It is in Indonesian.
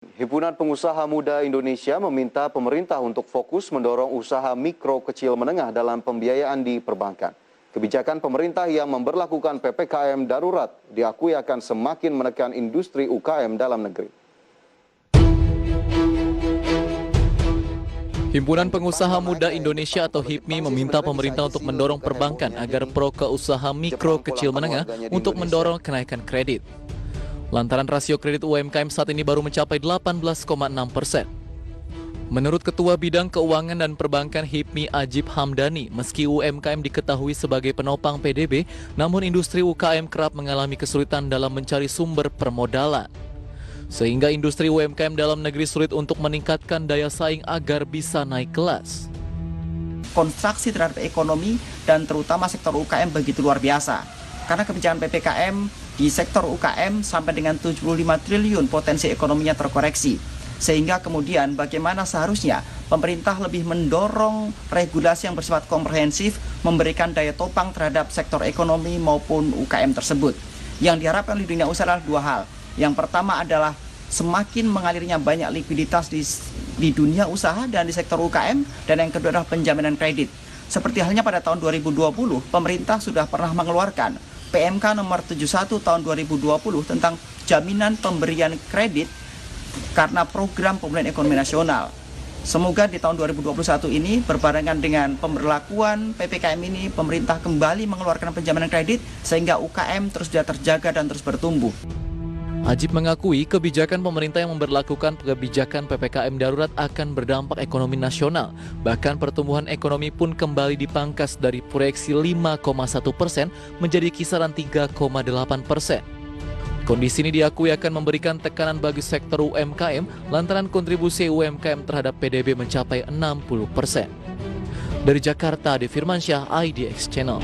Himpunan Pengusaha Muda Indonesia meminta pemerintah untuk fokus mendorong usaha mikro kecil menengah dalam pembiayaan di perbankan. Kebijakan pemerintah yang memberlakukan PPKM darurat diakui akan semakin menekan industri UKM dalam negeri. Himpunan Pengusaha Muda Indonesia atau HIPMI meminta pemerintah untuk mendorong perbankan agar pro ke usaha mikro kecil menengah untuk mendorong kenaikan kredit. Lantaran rasio kredit UMKM saat ini baru mencapai 18,6%. Menurut Ketua Bidang Keuangan dan Perbankan HIPMI Ajib Hamdani, meski UMKM diketahui sebagai penopang PDB, namun industri UKM kerap mengalami kesulitan dalam mencari sumber permodalan. Sehingga industri UMKM dalam negeri sulit untuk meningkatkan daya saing agar bisa naik kelas. Konstruksi terhadap ekonomi dan terutama sektor UKM begitu luar biasa. Karena kebijakan PPKM di sektor UKM sampai dengan 75 triliun potensi ekonominya terkoreksi. Sehingga kemudian bagaimana seharusnya pemerintah lebih mendorong regulasi yang bersifat komprehensif, memberikan daya topang terhadap sektor ekonomi maupun UKM tersebut. Yang diharapkan di dunia usaha adalah dua hal. Yang pertama adalah semakin mengalirnya banyak likuiditas di dunia usaha dan di sektor UKM, dan yang kedua adalah penjaminan kredit. Seperti halnya pada tahun 2020, pemerintah sudah pernah mengeluarkan PMK nomor 71 tahun 2020 tentang jaminan pemberian kredit karena program pemulihan ekonomi nasional. Semoga di tahun 2021 ini berbarengan dengan pemberlakuan PPKM ini, pemerintah kembali mengeluarkan penjaminan kredit sehingga UKM terus terjaga dan terus bertumbuh. Ajib mengakui kebijakan pemerintah yang memberlakukan kebijakan PPKM darurat akan berdampak ekonomi nasional. Bahkan pertumbuhan ekonomi pun kembali dipangkas dari proyeksi 5,1% menjadi kisaran 3,8%. Kondisi ini diakui akan memberikan tekanan bagi sektor UMKM lantaran kontribusi UMKM terhadap PDB mencapai 60%. Dari Jakarta, Ade Firmansyah, IDX Channel.